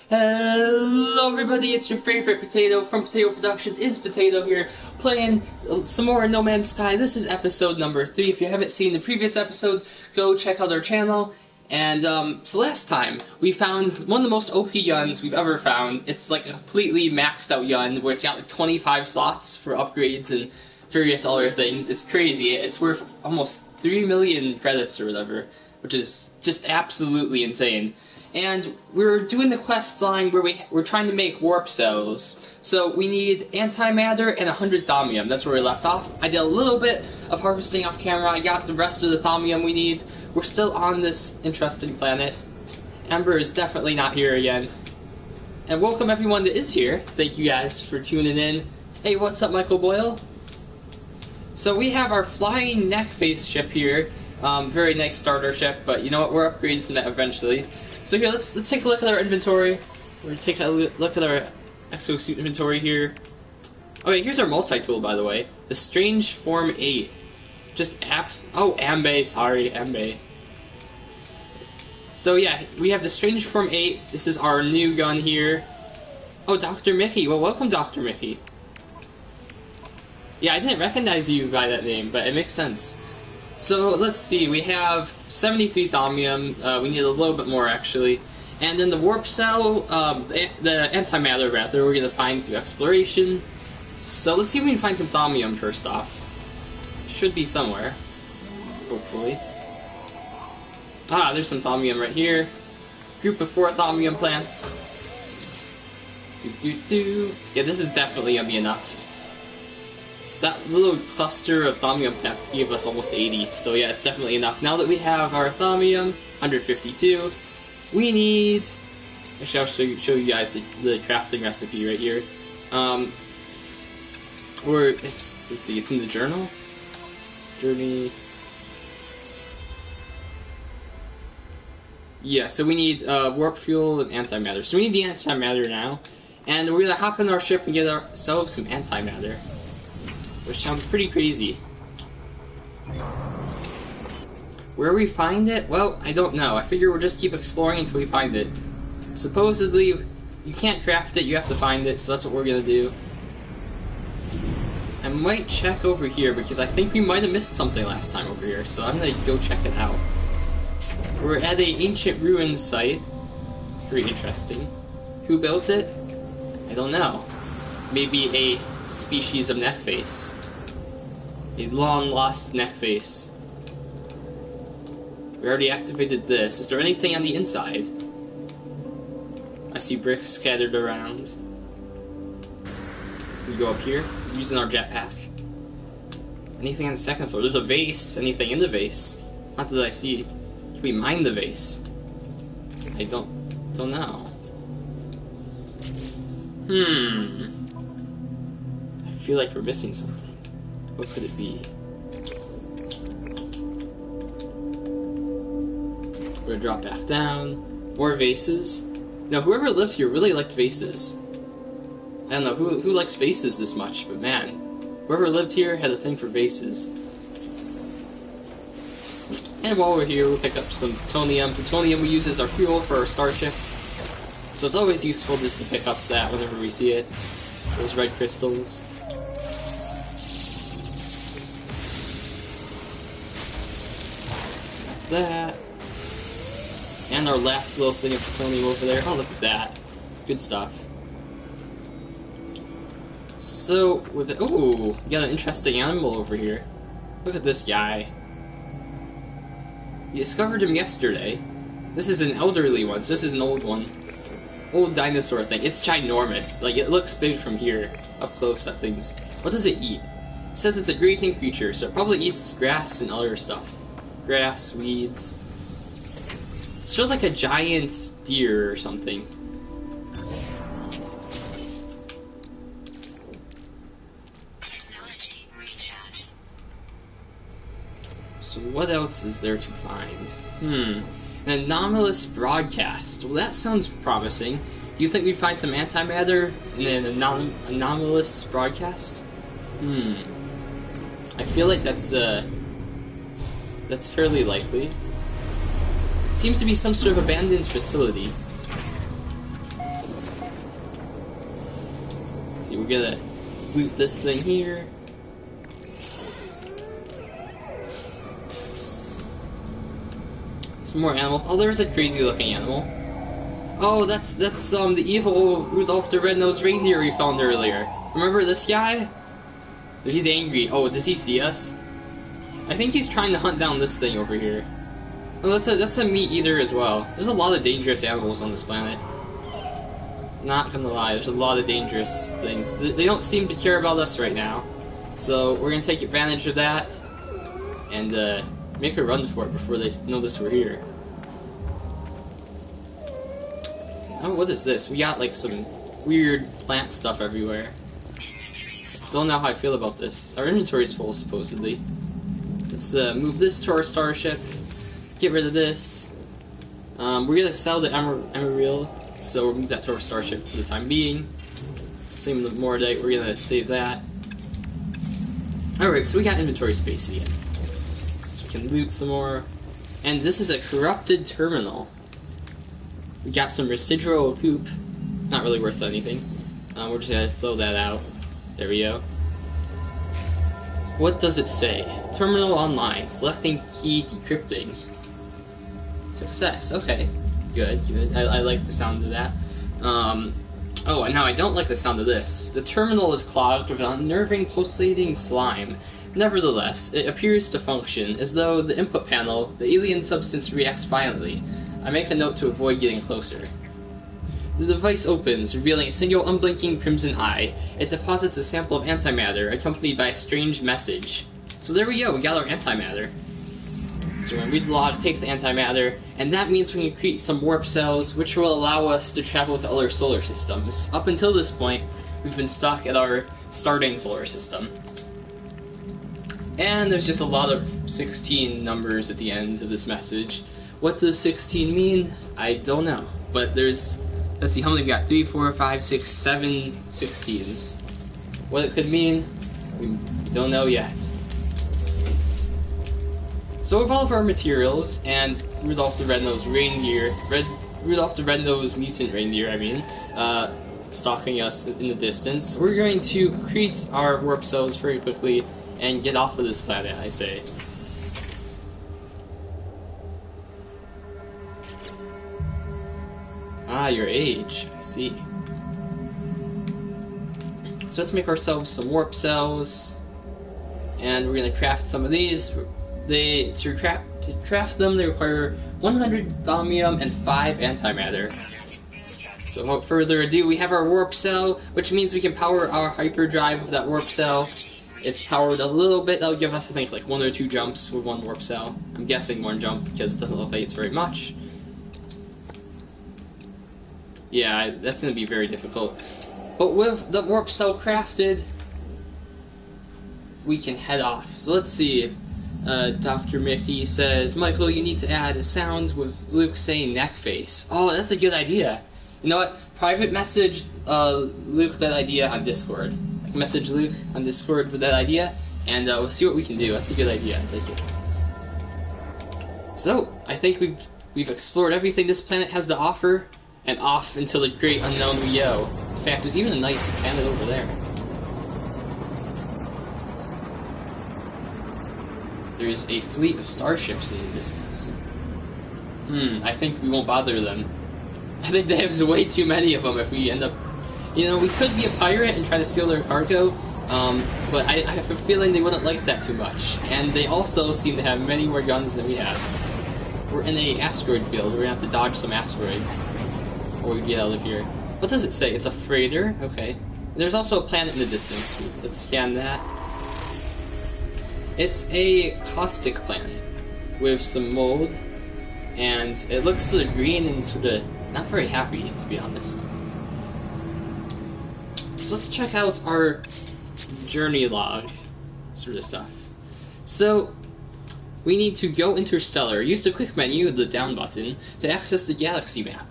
Hello everybody, it's your favorite Potato from Potato Productions. It's Potato here, playing some more No Man's Sky. This is episode number 3. If you haven't seen the previous episodes, go check out our channel. And, so last time, we found one of the most OP guns we've ever found. It's like a completely maxed out gun, where it's got like 25 slots for upgrades and various other things. It's crazy. It's worth almost 3 million credits or whatever, which is just absolutely insane. And we're doing the quest line where we're trying to make warp cells. So we need antimatter and 100 thaumium. That's where we left off. I did a little bit of harvesting off camera. I got the rest of the thaumium we need. We're still on this interesting planet. Ember is definitely not here again. And welcome everyone that is here. Thank you guys for tuning in. Hey, what's up, Michael Boyle? So we have our flying neck-face ship here. Very nice starter ship, but you know what? We're upgraded from that eventually. So here, let's take a look at our inventory. We're gonna take a look at our exosuit inventory here. Okay, here's our multi-tool, by the way. The Strange Form 8. Just apps. Oh, Ambe, sorry, Ambe. So yeah, we have the Strange Form 8. This is our new gun here. Oh, Dr. Mickey. Well, welcome, Dr. Mickey. Yeah, I didn't recognize you by that name, but it makes sense. So, let's see, we have 73 thaumium, we need a little bit more actually, and then the warp cell, the antimatter rather, we're going to find through exploration. So let's see if we can find some thaumium first off. Should be somewhere, hopefully. Ah, there's some thaumium right here. Group of 4 thaumium plants. Yeah, this is definitely going to be enough. That little cluster of thaumium plants gave us almost 80, so yeah, it's definitely enough. Now that we have our thaumium, 152, we need... Actually, I'll show you guys the crafting recipe right here. Let's see, it's in the journal? Journey... Yeah, so we need warp fuel and antimatter. So we need the antimatter now, and we're gonna hop in our ship and get ourselves some antimatter. Which sounds pretty crazy. Where we find it? Well, I don't know. I figure we'll just keep exploring until we find it. Supposedly, you can't craft it, you have to find it, so that's what we're gonna do. I might check over here, because I think we might have missed something last time over here, so I'm gonna go check it out. We're at an ancient ruins site. Pretty interesting. Who built it? I don't know. Maybe a species of neckface. A long-lost neckface. We already activated this. Is there anything on the inside? I see bricks scattered around. We go up here, using our jetpack. Anything on the second floor? There's a vase. Anything in the vase? Not that I see. Can we mine the vase? I don't know. I feel like we're missing something. What could it be? We're gonna drop back down. More vases. Now, whoever lived here really liked vases. I don't know who likes vases this much, but man, whoever lived here had a thing for vases. And while we're here, we'll pick up some plutonium. Plutonium we use as our fuel for our starship. So it's always useful just to pick up that whenever we see it. Those red crystals. That. And our last little thing of plutonium over there. Oh, look at that. Good stuff. So, with it, ooh, we got an interesting animal over here. Look at this guy. We discovered him yesterday. This is an elderly one, so this is an old one. Old dinosaur thing. It's ginormous. Like, it looks big from here. Up close at things. What does it eat? It says it's a grazing creature, so it probably eats grass and other stuff. Grass, weeds. It's sort of like a giant deer or something. So what else is there to find? An anomalous broadcast. Well, that sounds promising. Do you think we'd find some antimatter in an anomalous broadcast? I feel like that's fairly likely. Seems to be some sort of abandoned facility. we're gonna loot this thing here. Some more animals. Oh, there's a crazy looking animal. Oh, that's the evil Rudolph the Red-Nosed Reindeer we found earlier. Remember this guy? He's angry. Oh, does he see us? I think he's trying to hunt down this thing over here. Oh, that's a meat eater as well. There's a lot of dangerous animals on this planet. Not gonna lie, there's a lot of dangerous things. They don't seem to care about us right now. So we're gonna take advantage of that and make a run for it before they notice we're here. Oh, what is this? We got like some weird plant stuff everywhere. Don't know how I feel about this. Our inventory's full, supposedly. Let's move this to our starship. Get rid of this. We're gonna sell the Emerald, so we'll move that to our starship for the time being. Same with the Mordite, we're gonna save that. Alright, so we got inventory space again. So we can loot some more. And this is a corrupted terminal. We got some residual goop. Not really worth anything. We're just gonna throw that out. There we go. What does it say? Terminal online. Selecting key decrypting. Success. Okay. Good, good. I like the sound of that. Oh, and now I don't like the sound of this. The terminal is clogged with an unnerving pulsating slime. Nevertheless, it appears to function, as though the input panel, the alien substance reacts violently. I make a note to avoid getting closer. The device opens, revealing a single unblinking crimson eye. It deposits a sample of antimatter, accompanied by a strange message. So there we go, we got our antimatter. So we're going to read the log, take the antimatter, and that means we can create some warp cells, which will allow us to travel to other solar systems. Up until this point, we've been stuck at our starting solar system. And there's just a lot of 16 numbers at the end of this message. What does 16 mean? I don't know. But there's... Let's see, how many we got? 3, 4, 5, 6, 7 16s. What it could mean, we don't know yet. So with all of our materials, and Rudolph the Red-Nosed Reindeer, Rudolph the Red-Nosed Mutant Reindeer, I mean, stalking us in the distance, we're going to create our warp cells very quickly and get off of this planet, I say. Ah, your age. I see. So let's make ourselves some warp cells, and we're gonna craft some of these. To craft them, they require 100 thaumium and 5 antimatter. So without further ado, we have our warp cell, which means we can power our hyperdrive with that warp cell. It's powered a little bit. That'll give us, I think, like 1 or 2 jumps with one warp cell. I'm guessing 1 jump because it doesn't look like it's very much. Yeah, that's going to be very difficult. But with the warp cell crafted, we can head off. So let's see. Dr. Mickey says, Michael, you need to add a sound with Luke saying neck face. Oh, that's a good idea. You know what? Private message Luke that idea on Discord. Like, message Luke on Discord with that idea, and we'll see what we can do. That's a good idea. Thank you. So, I think we've explored everything this planet has to offer. And off until the great unknown we go. In fact, there's even a nice planet over there. There's a fleet of starships in the distance. I think we won't bother them. I think there's way too many of them if we end up... You know, we could be a pirate and try to steal their cargo, but I have a feeling they wouldn't like that too much. And they also seem to have many more guns than we have. We're in an asteroid field. We're gonna have to dodge some asteroids. Or we get out of here. What does it say? It's a freighter? Okay. And there's also a planet in the distance. Let's scan that. It's a caustic planet with some mold, and it looks sort of green and sort of not very happy, to be honest. So let's check out our journey log sort of stuff. So we need to go interstellar. Use the quick menu, the down button, to access the galaxy map.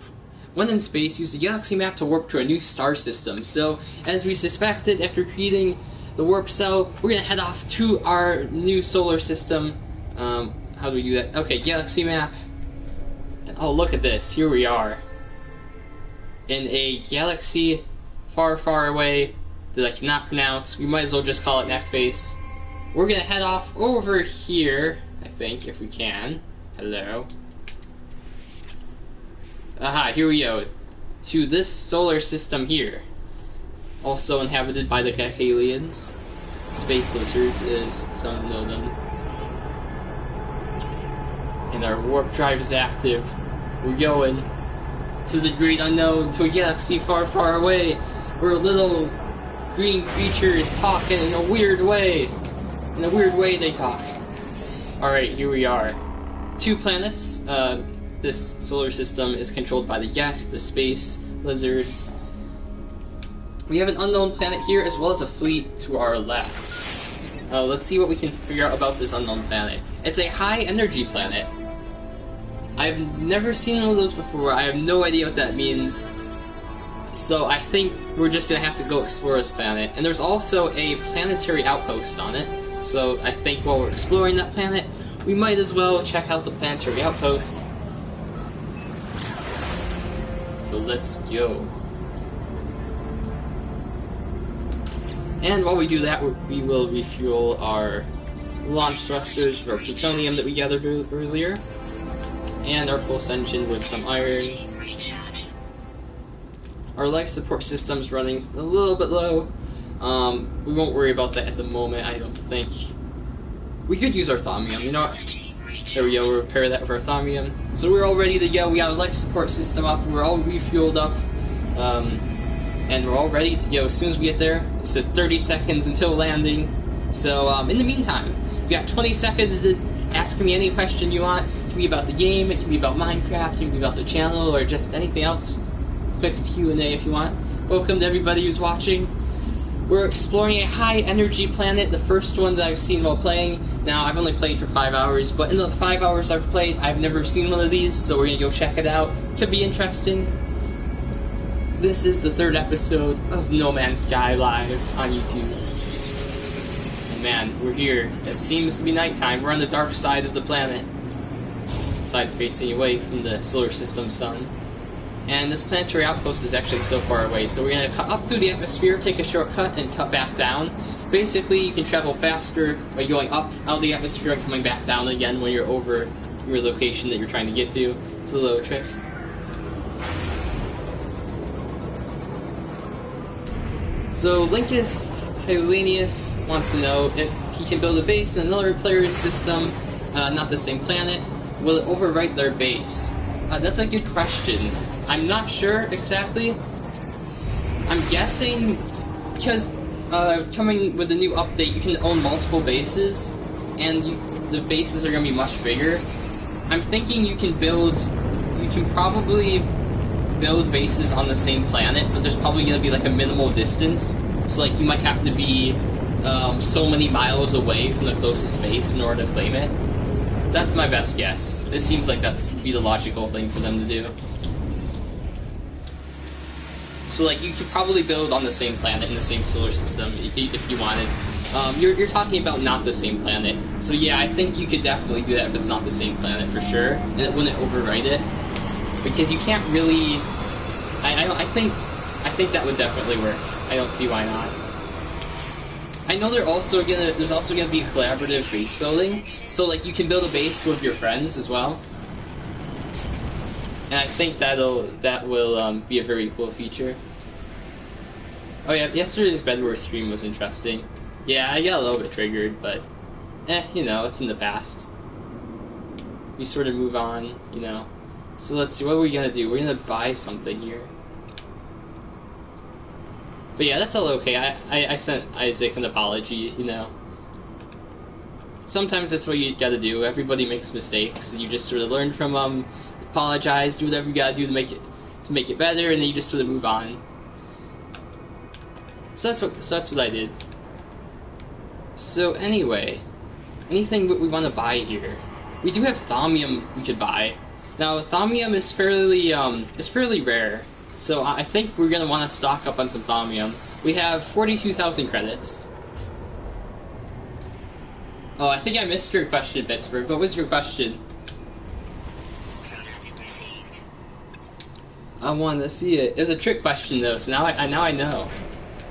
When in space, use the galaxy map to warp to a new star system. So, as we suspected, after creating the warp cell, we're gonna head off to our new solar system. How do we do that? Okay, galaxy map. Oh, look at this. Here we are. In a galaxy far, far away that I cannot pronounce. We might as well just call it Neckface. We're gonna head off over here, I think, if we can. Hello. Aha, here we go. To this solar system here. Also inhabited by the Caecilians. Space lizards, as some know them. And our warp drive is active. We're going to the great unknown, to a galaxy far, far away, where little green creatures talk in a weird way. In a weird way they talk. Alright, here we are. 2 planets. This solar system is controlled by the Gek, the space lizards. We have an unknown planet here, as well as a fleet to our left. Let's see what we can figure out about this unknown planet. It's a high-energy planet. I've never seen one of those before. I have no idea what that means. So I think we're just gonna have to go explore this planet. And there's also a planetary outpost on it. So I think while we're exploring that planet, we might as well check out the planetary outpost. So let's go. And while we do that, we will refuel our launch thrusters for plutonium that we gathered earlier. And our pulse engine with some iron. Our life support system's running a little bit low. We won't worry about that at the moment, I don't think. We could use our thaumium, you know what? There we go, we'll repair that with our thaumium. So we're all ready to go, we got our life support system up, we're all refueled up. And we're all ready to go as soon as we get there. It says 30 seconds until landing. So, in the meantime, you got 20 seconds to ask me any question you want. It can be about the game, it can be about Minecraft, it can be about the channel, or just anything else. Quick Q&A if you want. Welcome to everybody who's watching. We're exploring a high-energy planet, the first one that I've seen while playing. Now, I've only played for 5 hours, but in the 5 hours I've played, I've never seen one of these, so we're gonna go check it out. Could be interesting. This is the 3rd episode of No Man's Sky live on YouTube. And man, we're here. It seems to be nighttime. We're on the dark side of the planet. Side facing away from the solar system sun. And this planetary outpost is actually still far away, so we're going to cut up through the atmosphere, take a shortcut, and cut back down. Basically, you can travel faster by going up out of the atmosphere and coming back down again when you're over your location that you're trying to get to. It's a little trick. So Linkus Hylenius wants to know if he can build a base in another player's system, not the same planet. Will it overwrite their base? That's a good question. I'm not sure exactly. I'm guessing because coming with the new update, you can own multiple bases, and the bases are going to be much bigger. I'm thinking you can probably build bases on the same planet, but there's probably going to be like a minimal distance. So like you might have to be so many miles away from the closest base in order to claim it. That's my best guess. It seems like that's be the logical thing for them to do. So like you could probably build on the same planet in the same solar system if you wanted. You're talking about not the same planet. So yeah, I think you could definitely do that if it's not the same planet for sure, and it wouldn't overwrite it. Because you can't really... I think that would definitely work. I don't see why not. I know there's also gonna be collaborative base building, so like you can build a base with your friends as well. And I think that will be a very cool feature. Oh yeah, yesterday's Bedwars stream was interesting. Yeah, I got a little bit triggered, but you know, it's in the past. We sort of move on, you know. So let's see, what are we gonna do? We're gonna buy something here. But yeah, that's all okay. I sent Isaac an apology, you know. Sometimes that's what you gotta do. Everybody makes mistakes, and you just sort of learn from them, apologize, do whatever you gotta do to make it better, and then you just sort of move on. So that's what I did. So anyway, anything that we want to buy here? We do have thaumium we could buy. Now thaumium is fairly rare. So I think we're going to want to stock up on some thaumium. We have 42,000 credits. Oh, I think I missed your question, Pittsburgh. What was your question? I want to see it. It was a trick question, though, so now I know.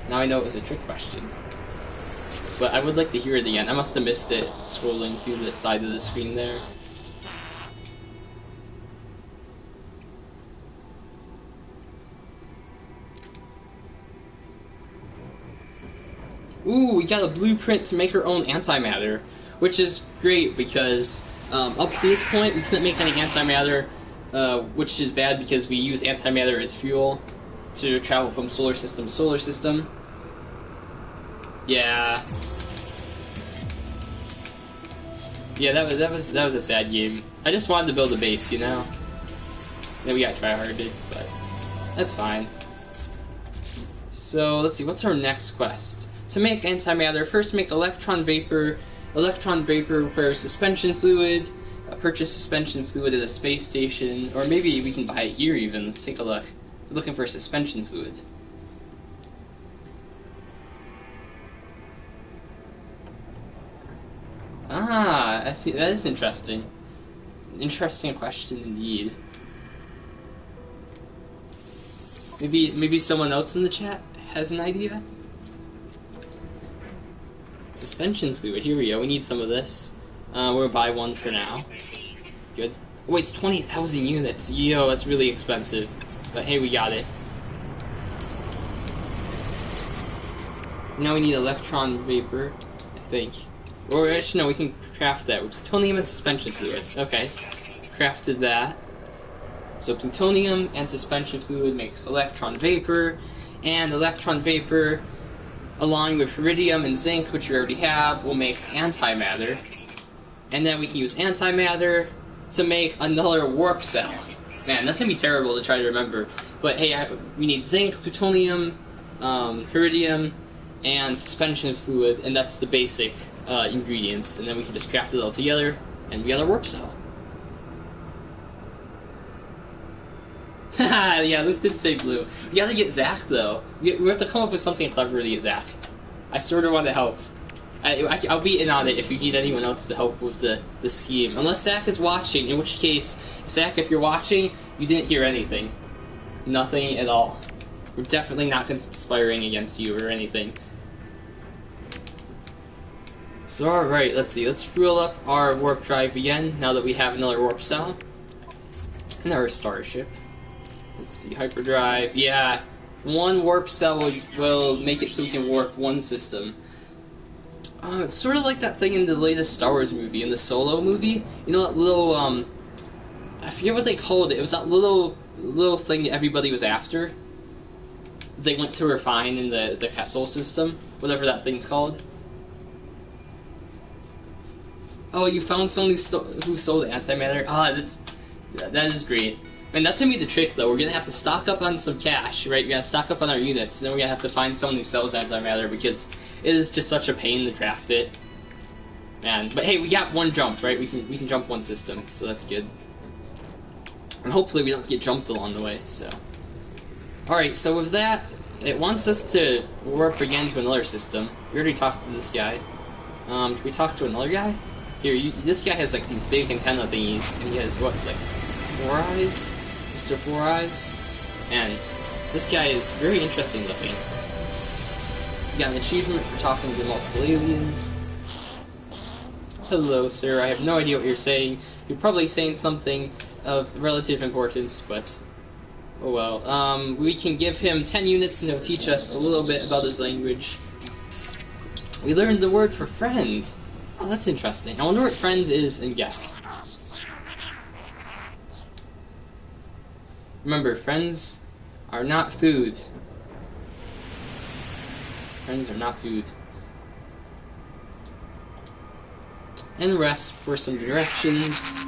Now I know it was a trick question. But I would like to hear it again. I must have missed it scrolling through the side of the screen there. Ooh, we got a blueprint to make our own antimatter, which is great because up to this point we couldn't make any antimatter, which is bad because we use antimatter as fuel to travel from solar system to solar system. Yeah, that was a sad game. I just wanted to build a base, you know. Then we got tryharded, but that's fine. So let's see, what's our next quest? To make antimatter, first make electron vapor. Electron vapor requires suspension fluid. Purchase suspension fluid at a space station, or maybe we can buy it here even. Let's take a look. We're looking for suspension fluid. Ah, I see. That is interesting. Interesting question indeed. Maybe someone else in the chat has an idea? Suspension fluid, here we go, we need some of this. We'll buy one for now. Good. Oh, wait, it's 20,000 units. Yo, that's really expensive. But hey, we got it. Now we need electron vapor, I think. Or actually, no, we can craft that with plutonium and suspension fluid. Okay, crafted that. So plutonium and suspension fluid makes electron vapor, and electron vapor, along with iridium and zinc, which we already have, will make antimatter. And then we can use antimatter to make another warp cell. Man, that's gonna be terrible to try to remember. But hey, we need zinc, plutonium, iridium, and suspension fluid, and that's the basic ingredients. And then we can just craft it all together, and we got a warp cell. Haha, yeah, Luke did say blue. We gotta get Zach, though. We have to come up with something clever to get Zach. I sort of want to help. I'll be in on it if you need anyone else to help with the scheme. Unless Zach is watching, in which case, Zach, if you're watching, you didn't hear anything. Nothing at all. We're definitely not conspiring against you or anything. So alright, let's see. Let's fuel up our warp drive again, now that we have another warp cell. And our starship. Let's see, hyperdrive. Yeah, one warp cell will make it so we can warp one system. It's sort of like that thing in the latest Star Wars movie, in the Solo movie. You know that little, I forget what they called it. It was that little thing that everybody was after. They went to refine in the Kessel system, whatever that thing's called. Oh, you found someone who sold antimatter? Ah, that is great. And that's gonna be the trick, though. We're gonna have to stock up on some cash, right? We're gonna stock up on our units, and then we're gonna have to find someone who sells antimatter, because it is just such a pain to craft it. Man, but hey, we got one jump, right? We can jump one system, so that's good. And hopefully we don't get jumped along the way, so. Alright, so with that, it wants us to warp again to another system. We already talked to this guy. Can we talk to another guy? Here, this guy has like these big antenna thingies, and he has what, like 4 eyes? Mr. 4 Eyes? And this guy is very interesting looking. We got an achievement for talking to multiple aliens. Hello, sir. I have no idea what you're saying. You're probably saying something of relative importance, but oh well. We can give him 10 units and he'll teach us a little bit about his language. We learned the word for friend. Oh, that's interesting. I wonder what friends is in Gek. Remember, friends are not food. Friends are not food. And rest for some directions.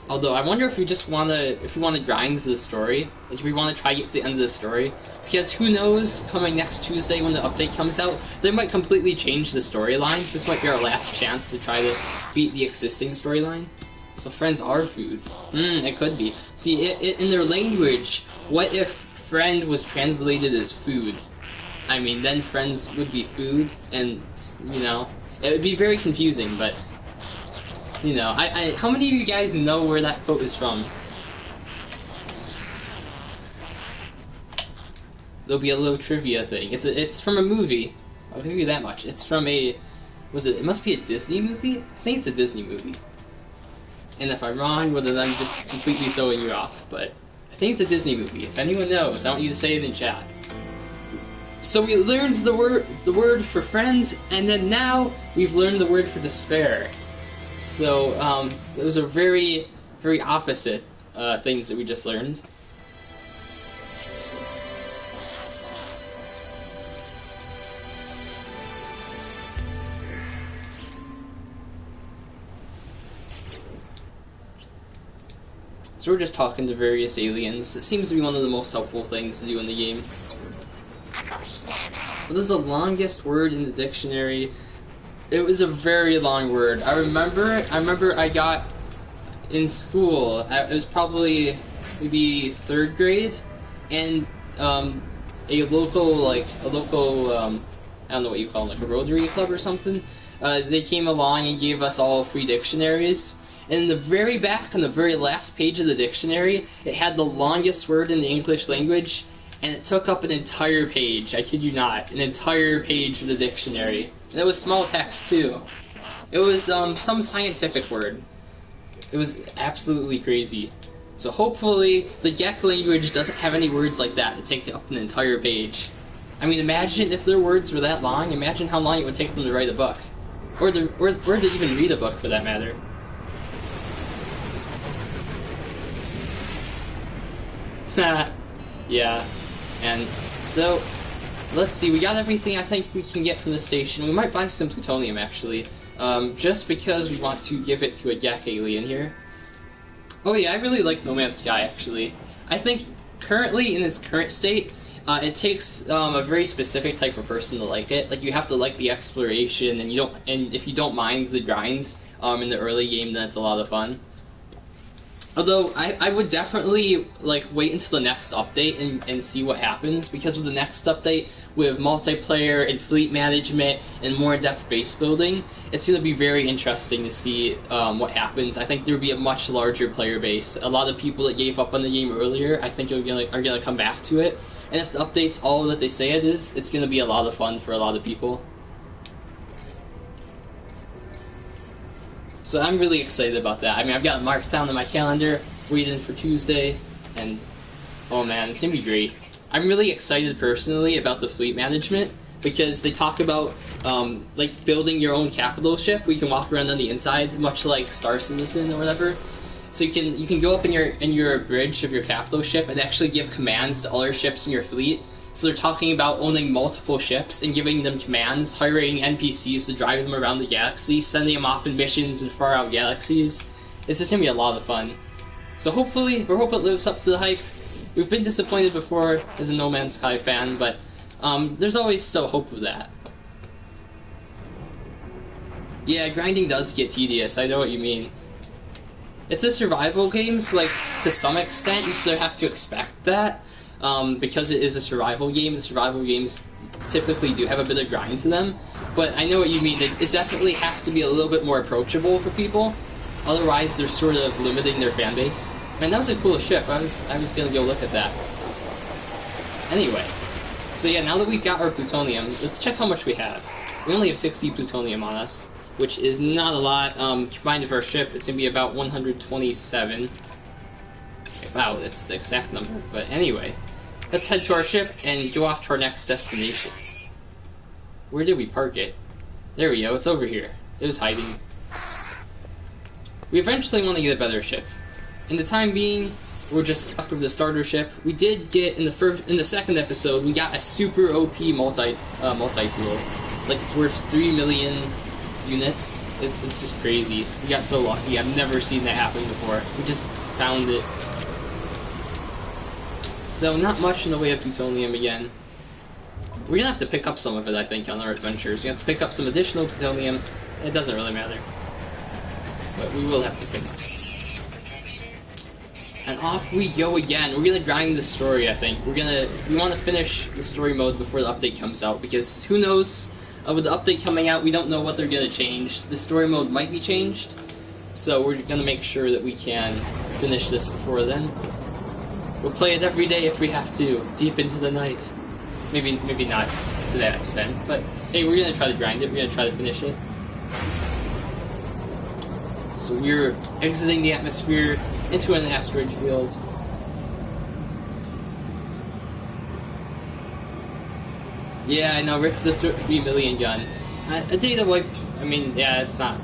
Although I wonder if we just if we want to grind the story, like if we want to try to get to the end of the story, because who knows? Coming next Tuesday when the update comes out, they might completely change the storylines. This might be our last chance to try to beat the existing storyline. So friends are food. It could be. See, in their language, what if friend was translated as food? I mean, then friends would be food, and, you know, it would be very confusing, but, you know, how many of you guys know where that quote is from? there'll be a little trivia thing. It's from a movie. I'll give you that much. It's from a... It must be a Disney movie? I think it's a Disney movie. And if I'm wrong, well, then I'm just completely throwing you off. But I think it's a Disney movie. If anyone knows, I want you to say it in chat. So we learned the word for friends, and then now we've learned the word for despair. So those are very, very opposite things that we just learned. So we're just talking to various aliens. It seems to be one of the most helpful things to do in the game. What is the longest word in the dictionary? It was a very long word. I remember I got in school. It was probably maybe 3rd grade, and a local I don't know what you call them, like a Rotary Club or something. They came along and gave us all free dictionaries. And in the very back, on the very last page of the dictionary, it had the longest word in the English language, and it took up an entire page. I kid you not, an entire page of the dictionary. And it was small text too. It was some scientific word. It was absolutely crazy. So hopefully the Gek language doesn't have any words like that to take up an entire page. I mean, imagine if their words were that long. Imagine how long it would take them to write a book, or to even read a book for that matter. Yeah, and so let's see, we got everything I think we can get from the station. We might buy some plutonium actually, just because we want to give it to a Gek alien here. Oh yeah, I really like No Man's Sky actually. I think currently in its current state, it takes a very specific type of person to like it. Like you have to like the exploration, and if you don't mind the grinds in the early game, then it's a lot of fun. Although, I would definitely wait until the next update and see what happens, because with the next update, with multiplayer and fleet management and more in-depth base building, it's going to be very interesting to see what happens. I think there will be a much larger player base. A lot of people that gave up on the game earlier, I think are going to come back to it. And if the update's all that they say it is, it's going to be a lot of fun for a lot of people. So I'm really excited about that. I mean, I've got it marked down in my calendar, waiting for Tuesday, and oh man, it's gonna be great. I'm really excited personally about the fleet management, because they talk about building your own capital ship where you can walk around on the inside, much like Star Citizen or whatever. So you can go up in your bridge of your capital ship and actually give commands to other ships in your fleet. So they're talking about owning multiple ships and giving them commands, hiring NPCs to drive them around the galaxy, sending them off in missions in far out galaxies. It's just going to be a lot of fun. So hopefully, we hope it lives up to the hype. We've been disappointed before as a No Man's Sky fan, but there's always still hope of that. Yeah, grinding does get tedious, I know what you mean. It's a survival game, so to some extent you still have to expect that. Because it is a survival game, the survival games typically do have a bit of grind to them. But I know what you mean. It definitely has to be a little bit more approachable for people. Otherwise, they're sort of limiting their fan base. Man, that was a cool ship. I was gonna go look at that. Anyway, so yeah, now that we've got our plutonium, let's check how much we have. We only have 60 plutonium on us, which is not a lot. Combined with our ship, it's gonna be about 127. Wow, that's the exact number. But anyway, let's head to our ship and go off to our next destination. Where did we park it? There we go, it's over here. It was hiding. We eventually want to get a better ship. In the time being, we're just stuck with the starter ship. We did get in the second episode, we got a super OP multi-tool. It's worth 3 million units. It's just crazy. We got so lucky. I've never seen that happen before. We just found it. So not much in the way of plutonium again. We're gonna have to pick up some of it, I think, on our adventures. We have to pick up some additional plutonium. It doesn't really matter. But we will have to pick up some. And off we go again. We're gonna grind the story, I think. We want to finish the story mode before the update comes out, because who knows, with the update coming out, we don't know what they're gonna change. The story mode might be changed, so we're gonna make sure that we can finish this before then. We'll play it every day if we have to, deep into the night. maybe not to that extent, but hey, we're gonna try to grind it. We're gonna try to finish it. So we're exiting the atmosphere into an asteroid field. Yeah, I know, rip the 3 million gun. A data wipe, I mean, yeah, it's not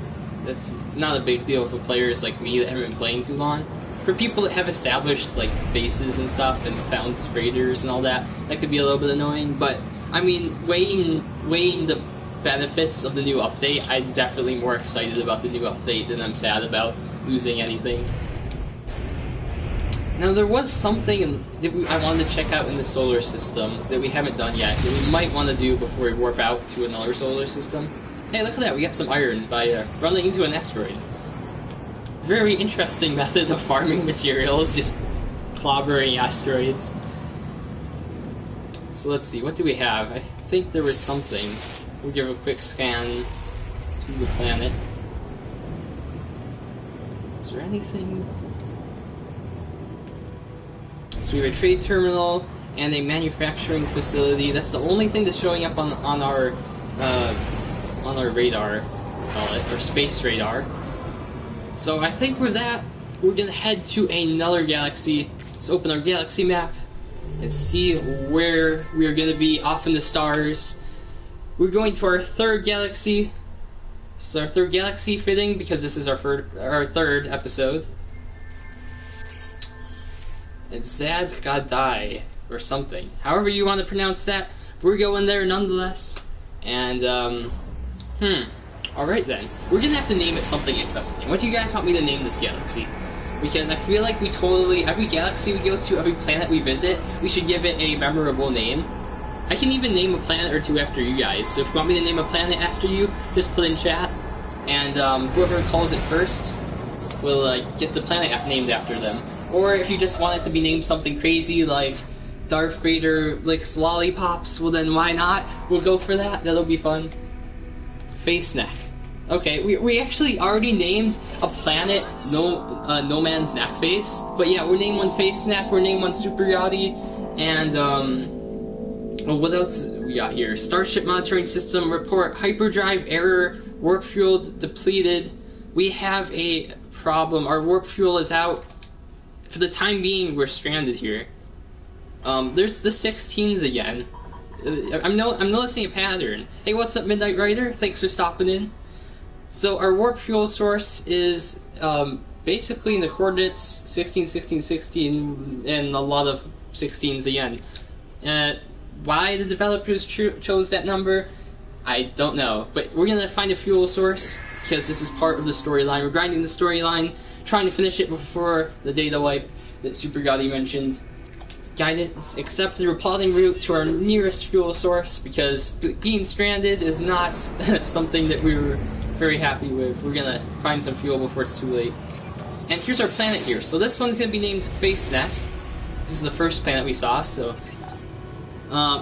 a big deal for players like me that haven't been playing too long. For people that have established, like, bases and stuff, and found freighters and all that, that could be a little bit annoying, but, I mean, weighing the benefits of the new update, I'm definitely more excited about the new update than I'm sad about losing anything. Now, there was something that I wanted to check out in the solar system that we haven't done yet, that we might want to do before we warp out to another solar system. Hey, look at that, we got some iron by running into an asteroid. Very interesting method of farming materials, just clobbering asteroids. So let's see, what do we have? I think there was something. We'll give a quick scan to the planet. Is there anything? So we have a trade terminal and a manufacturing facility. That's the only thing that's showing up on our radar, call it, or space radar. So I think with that, we're gonna head to another galaxy. Let's open our galaxy map and see where we're gonna be off in the stars. We're going to our third galaxy. This is our third galaxy fitting because this is our third episode. It's Zadgadai or something. However you want to pronounce that, we're going there nonetheless. And alright then. We're gonna have to name it something interesting. What do you guys want me to name this galaxy? Because I feel like every galaxy we go to, every planet we visit, we should give it a memorable name. I can even name a planet or two after you guys, so if you want me to name a planet after you, just put in chat, and whoever calls it first will get the planet named after them. Or if you just want it to be named something crazy like Darth Vader licks lollipops, well then why not? We'll go for that, that'll be fun. Face Neck. Okay, we actually already named a planet No Man's Neck Face, but yeah, we're named one Face Neck, we're named one Super Yachty, and well, what else we got here? Starship Monitoring System report, hyperdrive error, warp fuel depleted. We have a problem, our warp fuel is out. For the time being, we're stranded here. There's the 16s again. I'm noticing a pattern. Hey, what's up, Midnight Rider? Thanks for stopping in. So our warp fuel source is basically in the coordinates 16, 16, 16, and a lot of 16s again. Why the developers chose that number, I don't know. But we're gonna find a fuel source because this is part of the storyline. We're grinding the storyline, trying to finish it before the data wipe that Super Gotti mentioned. Guidance accepted. We're plotting route to our nearest fuel source because being stranded is not something that we were very happy with. We're gonna find some fuel before it's too late. And here's our planet here. So this one's gonna be named Face Neck. This is the first planet we saw, so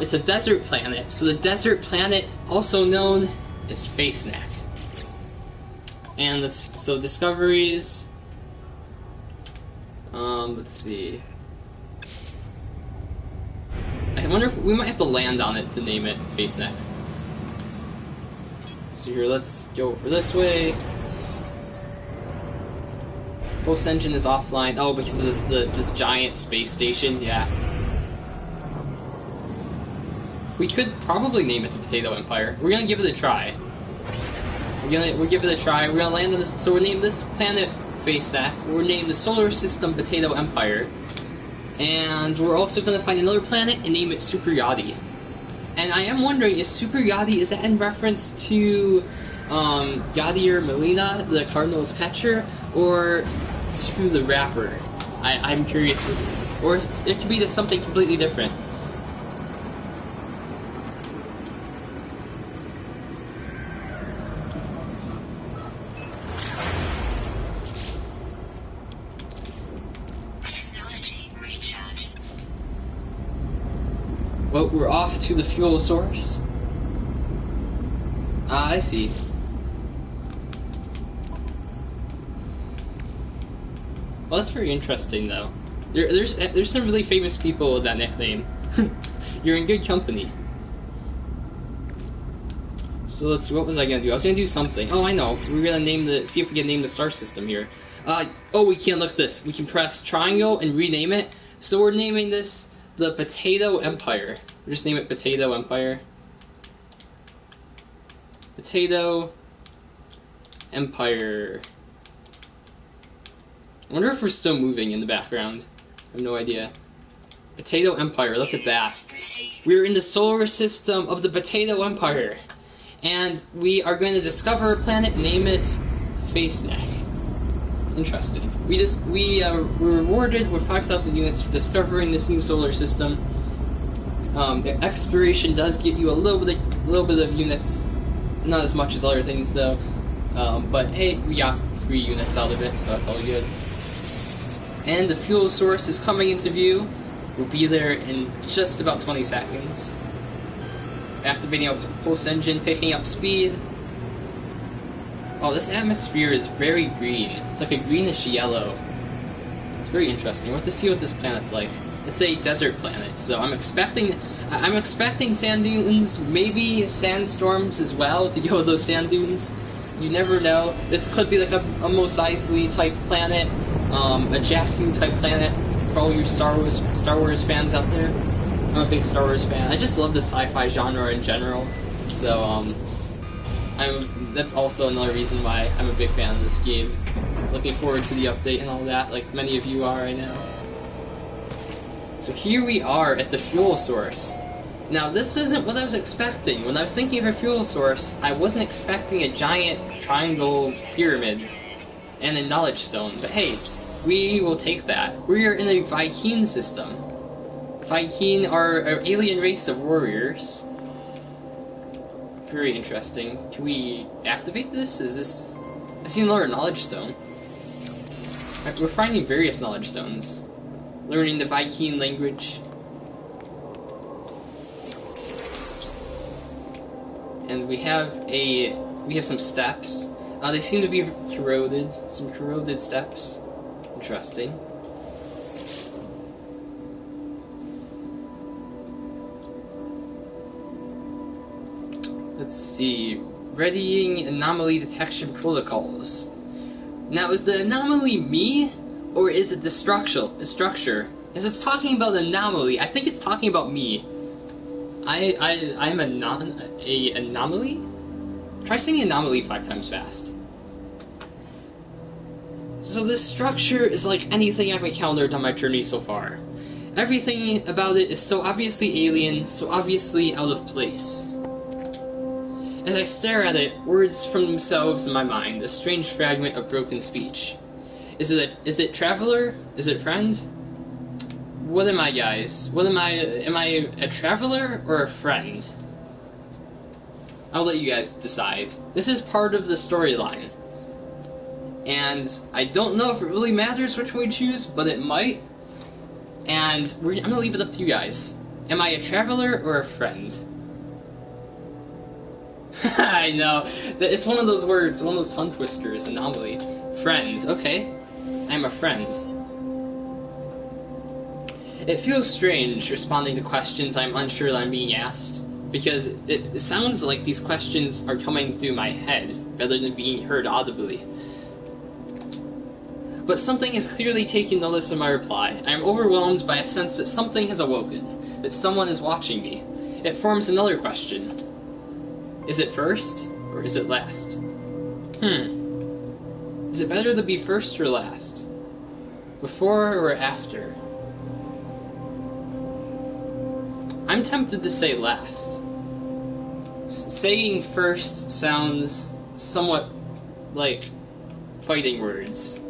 it's a desert planet. So the desert planet, also known as Face Neck. And so discoveries. Let's see. I wonder if we might have to land on it to name it Face Neck. So here, let's go for this way. Pulse engine is offline. Oh, because of this giant space station. Yeah. We could probably name it the Potato Empire. We're gonna give it a try. We'll give it a try. We're gonna land on this. So we're named this planet Face Neck. We're named the Solar System Potato Empire. And we're also going to find another planet and name it Super Yachty. And I am wondering, is Super Yachty, is that in reference to Yadier Molina, the Cardinals catcher, or to the rapper? I'm curious. Or it could be to something completely different. Well, we're off to the fuel source. Ah, I see. Well, that's very interesting, though. There's some really famous people with that nickname. You're in good company. So let's. What was I gonna do? I was gonna do something. Oh, I know. We're gonna name the. See if we can name the star system here. Oh, we can. Look at this. We can press triangle and rename it. So we're naming this the Potato Empire. We'll just name it Potato Empire. Potato Empire. I wonder if we're still moving in the background. I have no idea. Potato Empire. Look at that. We're in the solar system of the Potato Empire. And we are going to discover a planet, name it Faceneck. Interesting. We were rewarded with 5,000 units for discovering this new solar system. Exploration does get you a little bit of units, not as much as other things though. But hey, we got free units out of it, so that's all good. And the fuel source is coming into view. We'll be there in just about 20 seconds. Activating our pulse engine, picking up speed. Oh, this atmosphere is very green. It's like a greenish yellow. It's very interesting. I want to see what this planet's like. It's a desert planet, so I'm expecting sand dunes, maybe sandstorms as well to go with those sand dunes. You never know. This could be like a Mos Eisley type planet, a Jakku type planet for all your Star Wars fans out there. I'm a big Star Wars fan. I just love the sci-fi genre in general, so that's also another reason why I'm a big fan of this game. Looking forward to the update and all that, like many of you are right now. So here we are at the fuel source. Now this isn't what I was expecting. When I was thinking of a fuel source, I wasn't expecting a giant triangle pyramid and a knowledge stone, but hey, we will take that. We are in a Vy'keen system. Vy'keen are an alien race of warriors. Very interesting. Can we activate this? Is this... I see another knowledge stone. We're finding various knowledge stones. Learning the Vy'keen language. And we have some steps. They seem to be corroded. Some corroded steps. Interesting. Let's see. Readying anomaly detection protocols. Now, is the anomaly me, or is it the structure? Is it talking about an anomaly? I think it's talking about me. I'm an anomaly? Try saying anomaly 5 times fast. So this structure is like anything I've encountered on my journey so far. Everything about it is so obviously alien, so obviously out of place. As I stare at it, words from themselves in my mind, a strange fragment of broken speech. Is it traveler? Is it friend? What am I, guys? What am I? Am I a traveler or a friend? I'll let you guys decide. This is part of the storyline. And I don't know if it really matters which one we choose, but it might. And I'm gonna leave it up to you guys. Am I a traveler or a friend? I know. It's one of those words, one of those tongue twisters, anomaly. Friends, okay. I'm a friend. It feels strange responding to questions I'm unsure that I'm being asked, because it sounds like these questions are coming through my head, rather than being heard audibly. But something is clearly taking notice of my reply. I am overwhelmed by a sense that something has awoken, that someone is watching me. It forms another question. Is it first, or is it last? Is it better to be first or last? Before or after? I'm tempted to say last. Saying first sounds somewhat like fighting words.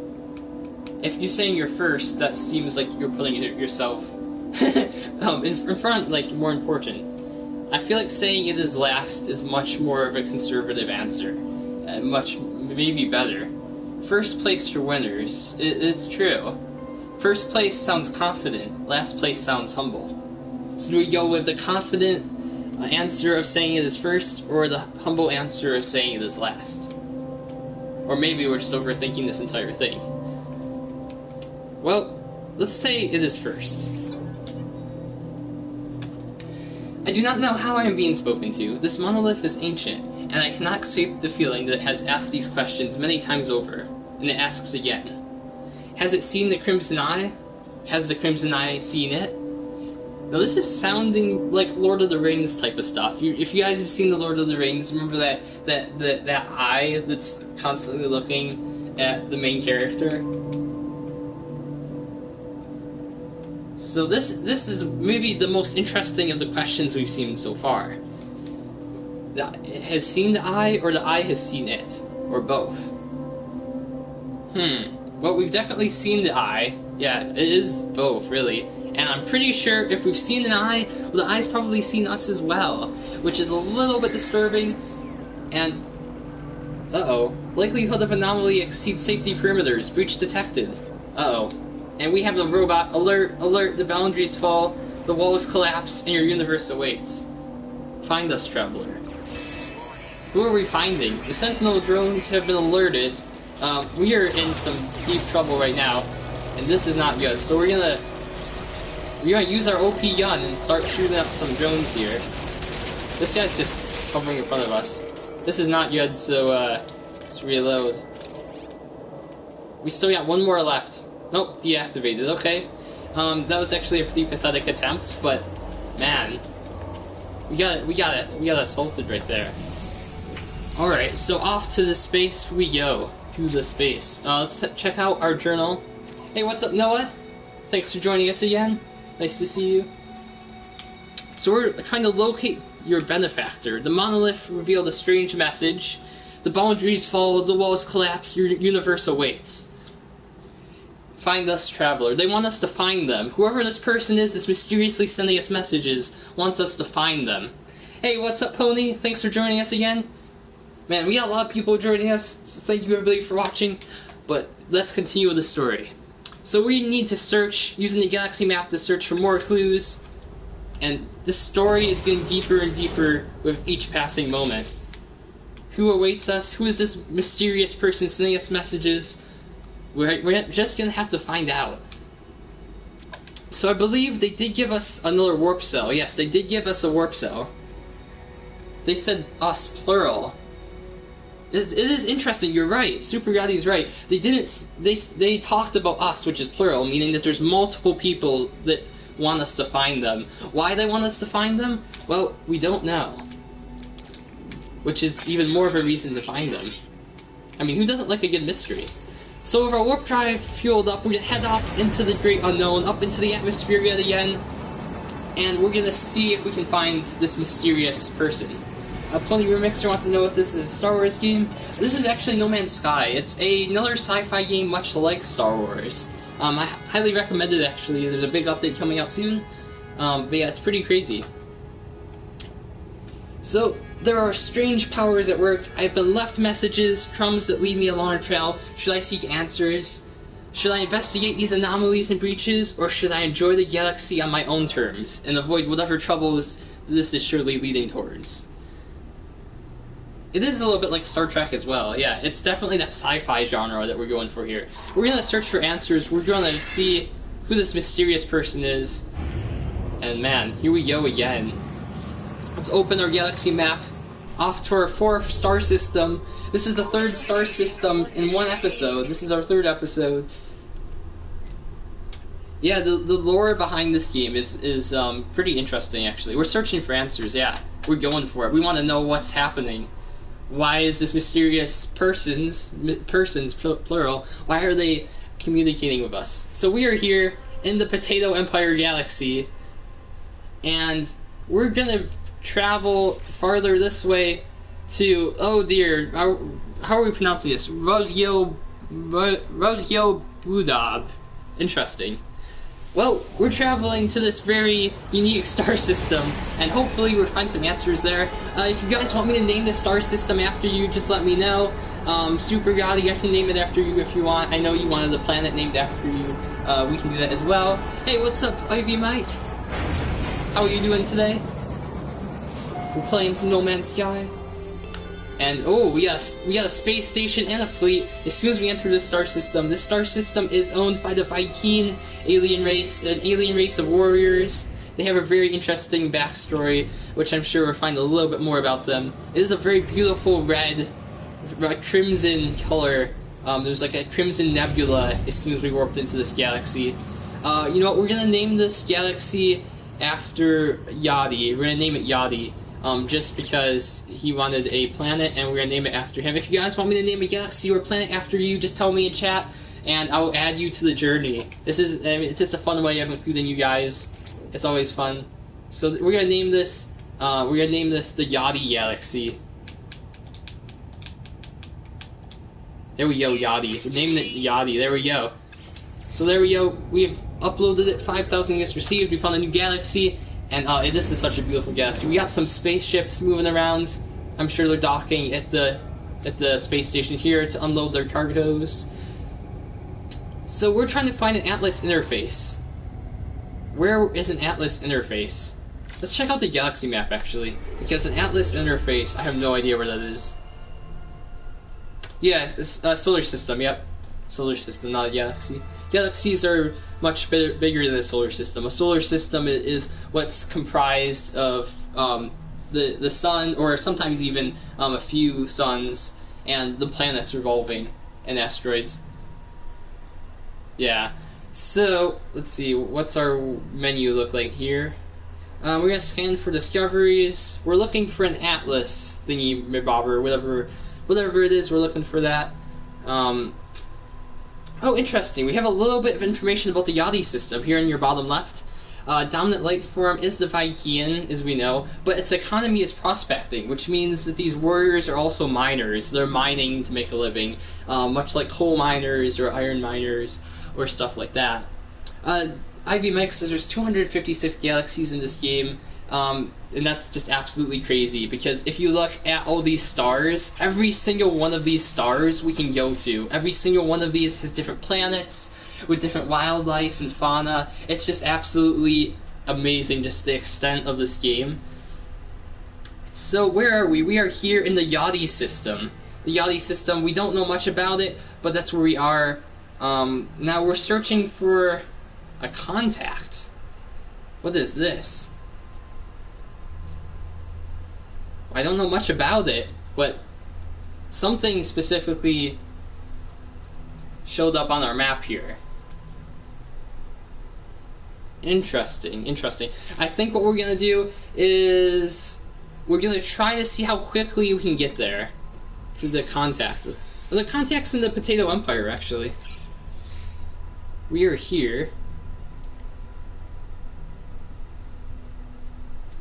If you're saying you're first, that seems like you're putting yourself in front, like, more important. I feel like saying it is last is much more of a conservative answer. Maybe better. First place for winners. It's true. First place sounds confident, last place sounds humble. So do we go with the confident answer of saying it is first, or the humble answer of saying it is last? Or maybe we're just overthinking this entire thing. Well, let's say it is first. do not know how I am being spoken to. This monolith is ancient, and I cannot escape the feeling that it has asked these questions many times over, and it asks again. Has it seen the Crimson Eye? Has the Crimson Eye seen it? Now this is sounding like Lord of the Rings type of stuff. If you guys have seen the Lord of the Rings, remember that eye that's constantly looking at the main character? So this is maybe the most interesting of the questions we've seen so far. It has seen the eye, or the eye has seen it, or both. Well, we've definitely seen the eye. Yeah, it is both, really. And I'm pretty sure if we've seen an eye, well, the eye's probably seen us as well, which is a little bit disturbing. And likelihood of anomaly exceeds safety perimeters. Breach detected. And we have the robot alert, the boundaries fall, the walls collapse, and your universe awaits. Find us, traveler. Who are we finding? The Sentinel drones have been alerted. We are in some deep trouble right now, and this is not good. So we're gonna use our OP gun and start shooting up some drones here. This guy's just hovering in front of us. This is not good, so let's reload. We still got one more left. Nope, deactivated, okay. That was actually a pretty pathetic attempt, but man, we got assaulted right there. Alright, so off to the space we go. To the space. Let's check out our journal. Hey, what's up, Noah? Thanks for joining us again. Nice to see you. So we're trying to locate your benefactor. The monolith revealed a strange message. The boundaries fall, the walls collapse, your universe awaits. Find us, traveler. They want us to find them. Whoever this person is that's mysteriously sending us messages wants us to find them. Hey, what's up, Pony? Thanks for joining us again. Man, we got a lot of people joining us, so thank you everybody for watching. But let's continue with the story. So we need to search, using the galaxy map to search for more clues. And this story is getting deeper and deeper with each passing moment. Who awaits us? Who is this mysterious person sending us messages? We're just gonna have to find out. So I believe they did give us another warp cell. Yes, they did give us a warp cell. They said us, plural. It is interesting, you're right. Super Yachty's right. They talked about us, which is plural, meaning that there's multiple people that want us to find them. Why they want us to find them? Well, we don't know. Which is even more of a reason to find them. I mean, who doesn't like a good mystery? So with our warp drive fueled up, we're gonna head off into the great unknown, up into the atmosphere yet again, and we're gonna see if we can find this mysterious person. Pony Remixer wants to know if this is a Star Wars game. This is actually No Man's Sky. It's another sci-fi game much like Star Wars. I highly recommend it, actually. There's a big update coming out soon. But yeah, it's pretty crazy. So, there are strange powers at work. I've been left messages, crumbs that lead me along a trail. Should I seek answers? Should I investigate these anomalies and breaches? Or should I enjoy the galaxy on my own terms and avoid whatever troubles this is surely leading towards? It is a little bit like Star Trek as well. Yeah, it's definitely that sci-fi genre that we're going for here. We're going to search for answers. We're going to see who this mysterious person is. And man, here we go again. Let's open our galaxy map. Off to our 4th star system. This is the 3rd star system in one episode. This is our 3rd episode. Yeah, the lore behind this game is pretty interesting, actually. We're searching for answers, yeah. We're going for it. We want to know what's happening. Why is this mysterious persons plural, why are they communicating with us? So we are here in the Potato Empire Galaxy, and we're gonna travel farther this way to, oh dear, how are we pronouncing this? Rugyo Budab. Interesting. Well, we're traveling to this very unique star system, and hopefully we'll find some answers there. If you guys want me to name the star system after you, just let me know. Super Yachty, I can name it after you if you want. I know you wanted the planet named after you. We can do that as well. Hey, what's up, Ivy Mike? How are you doing today? We're playing some No Man's Sky. And, oh, we got a space station and a fleet as soon as we enter this star system. This star system is owned by the Vy'keen alien race, an alien race of warriors. They have a very interesting backstory, which I'm sure we'll find a little bit more about them. It is a very beautiful red, crimson color. There's like a crimson nebula as soon as we warped into this galaxy. You know what? We're gonna name this galaxy after Yadi. We're gonna name it Yadi. Just because he wanted a planet, and we're gonna name it after him. If you guys want me to name a galaxy or planet after you, just tell me in chat, and I'll add you to the journey. This is, I mean, it's just a fun way of including you guys. It's always fun. So we're gonna name this. We're gonna name this the Yadi Galaxy. There we go, Yadi. We're naming it Yadi. There we go. So there we go. We've uploaded it. 5,000 units received. We found a new galaxy. And this is such a beautiful galaxy. We got some spaceships moving around. I'm sure they're docking at the space station here to unload their cargoes. So we're trying to find an Atlas interface. Where is an Atlas interface? Let's check out the galaxy map, actually. Because an Atlas interface, I have no idea where that is. Yeah, it's a solar system, yep. Solar system, not a galaxy. Galaxies are much bigger than a solar system. A solar system is what's comprised of the sun, or sometimes even a few suns, and the planets revolving, and asteroids. Yeah. So, let's see, what's our menu look like here? We're gonna scan for discoveries. We're looking for an Atlas thingy bobber, whatever it is, we're looking for that. Oh, interesting. We have a little bit of information about the Yadi system here in your bottom left. Dominant life form is the Vykian, as we know, but its economy is prospecting, which means that these warriors are also miners. They're mining to make a living, much like coal miners or iron miners or stuff like that. Ivy Mike says there's 256 galaxies in this game, and that's just absolutely crazy, because if you look at all these stars, every single one of these stars we can go to. Every single one of these has different planets with different wildlife and fauna. It's just absolutely amazing, just the extent of this game. So where are we? We are here in the Yadi system. The Yadi system, we don't know much about it, but that's where we are. Now we're searching for a contact. What is this? I don't know much about it, but something specifically showed up on our map here. Interesting, interesting. I think what we're gonna do is we're gonna try to see how quickly we can get there to the contact. The contact's in the Potato Empire, actually. We are here.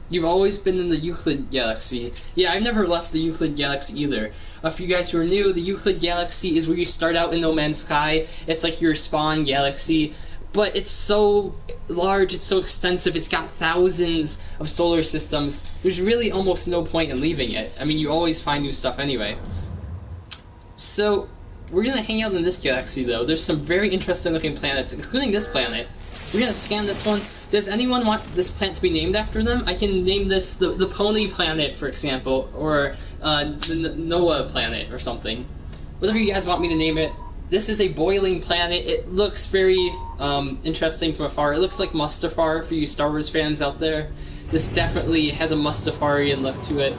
You've always been in the Euclid Galaxy. Yeah, I've never left the Euclid Galaxy either. For you guys who are new, the Euclid Galaxy is where you start out in No Man's Sky. It's like your spawn galaxy, but it's so large, it's so extensive, it's got thousands of solar systems. There's really almost no point in leaving it. I mean, you always find new stuff anyway. So, we're gonna hang out in this galaxy, though. There's some very interesting looking planets, including this planet. We're gonna scan this one. Does anyone want this planet to be named after them? I can name this the Pony Planet, for example, or the Noah Planet, or something. Whatever you guys want me to name it. This is a boiling planet. It looks very interesting from afar. It looks like Mustafar for you Star Wars fans out there. This definitely has a Mustafarian look to it.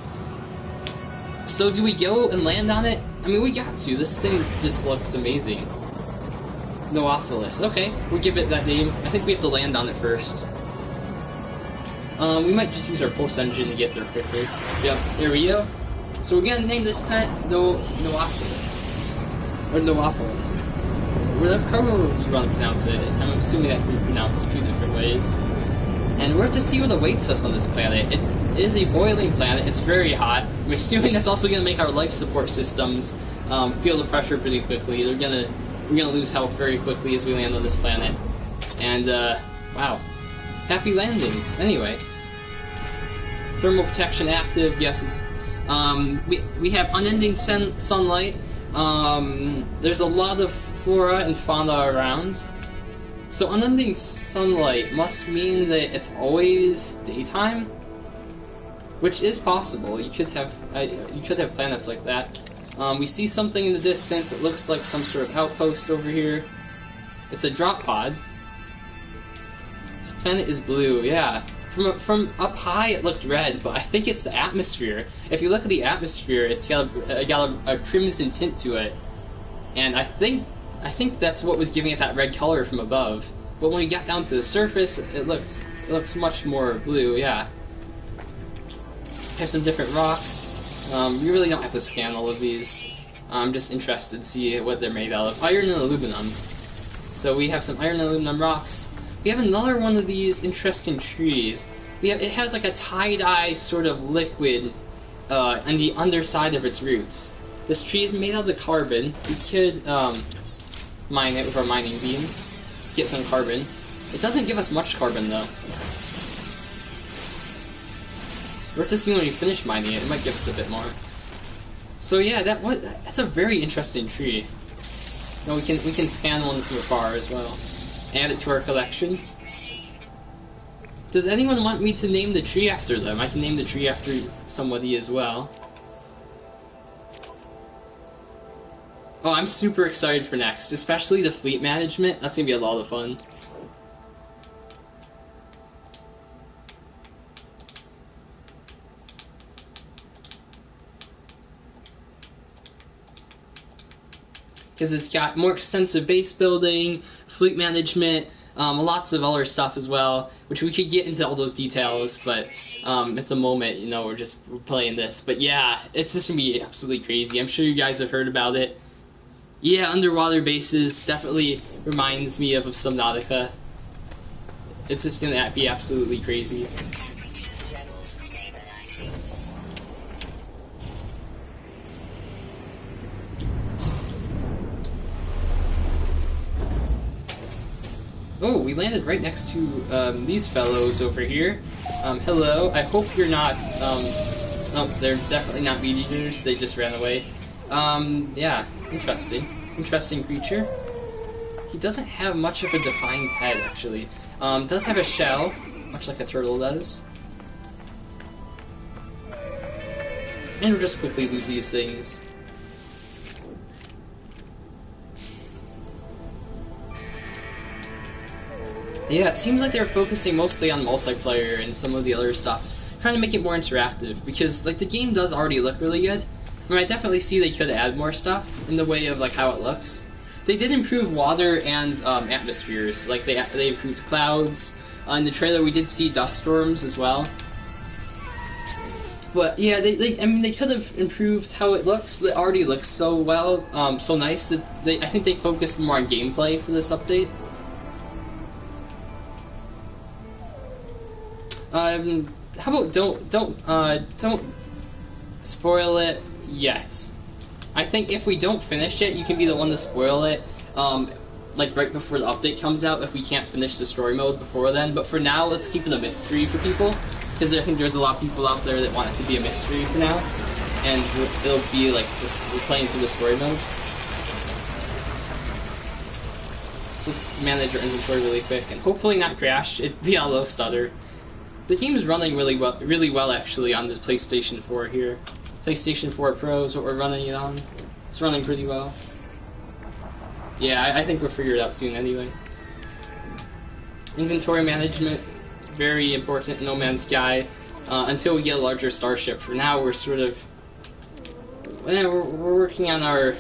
So do we go and land on it? I mean, we got to. This thing just looks amazing. Noophilus. Okay, we'll give it that name. I think we have to land on it first. We might just use our pulse engine to get there quicker. Yep, there we go. So we're gonna name this planet Noophilus. Or Noophilus. However you want to pronounce it. I'm assuming that can be pronounced a few different ways. And we're to see what awaits us on this planet. It is a boiling planet. It's very hot. I'm assuming that's also gonna make our life support systems feel the pressure pretty quickly. We're gonna lose health very quickly as we land on this planet. And, wow. Happy landings. Anyway. Thermal protection active. Yes, it's, we have unending sunlight. There's a lot of flora and fauna around. So unending sunlight must mean that it's always daytime? Which is possible. You could have planets like that. We see something in the distance. It looks like some sort of outpost over here. It's a drop pod. This planet is blue, yeah. From up high, it looked red, but I think it's the atmosphere. If you look at the atmosphere, it's got a crimson tint to it, and I think that's what was giving it that red color from above. But when we got down to the surface, it looks much more blue. Yeah. Have some different rocks. We really don't have to scan all of these. I'm just interested to see what they're made out of. Iron and aluminum. So we have some iron and aluminum rocks. We have another one of these interesting trees. It has like a tie-dye sort of liquid on the underside of its roots. This tree is made out of carbon. We could mine it with our mining beam, get some carbon. It doesn't give us much carbon though. We're to see when we finish mining it. It might give us a bit more. So yeah, that's a very interesting tree. No, we can scan one from afar as well. Add it to our collection. Does anyone want me to name the tree after them? I can name the tree after somebody as well. Oh, I'm super excited for next, especially the fleet management. That's gonna be a lot of fun. Because it's got more extensive base building, fleet management, lots of other stuff as well, which we could get into all those details, but at the moment, you know, we're playing this. But yeah, it's just gonna be absolutely crazy. I'm sure you guys have heard about it. Yeah, underwater bases definitely reminds me of Subnautica. It's just gonna be absolutely crazy. Oh, we landed right next to these fellows over here. Hello, I hope you're not, oh, they're definitely not meat eaters, they just ran away. Yeah, interesting. Interesting creature. He doesn't have much of a defined head, actually. Does have a shell, much like a turtle does. And we'll just quickly loot these things. Yeah, it seems like they're focusing mostly on multiplayer and some of the other stuff, trying to make it more interactive, because like the game does already look really good. I mean, I definitely see they could add more stuff in the way of like how it looks. They did improve water and atmospheres, like they improved clouds. In the trailer we did see dust storms as well. But yeah, I mean they could have improved how it looks, but it already looks so well, so nice that I think they focused more on gameplay for this update. How about don't spoil it yet. I think if we don't finish it, you can be the one to spoil it, like right before the update comes out if we can't finish the story mode before then. But for now, let's keep it a mystery for people, because I think there's a lot of people out there that want it to be a mystery for now, and it'll be like this, we're playing through the story mode. So just manage your inventory really quick, and hopefully not crash. It'd be a low stutter. The game's running really well actually on the PlayStation 4 here. PlayStation 4 Pro is what we're running it on. It's running pretty well. Yeah, I think we'll figure it out soon anyway. Inventory management, very important in No Man's Sky, until we get a larger starship. For now, we're sort of... we're working on our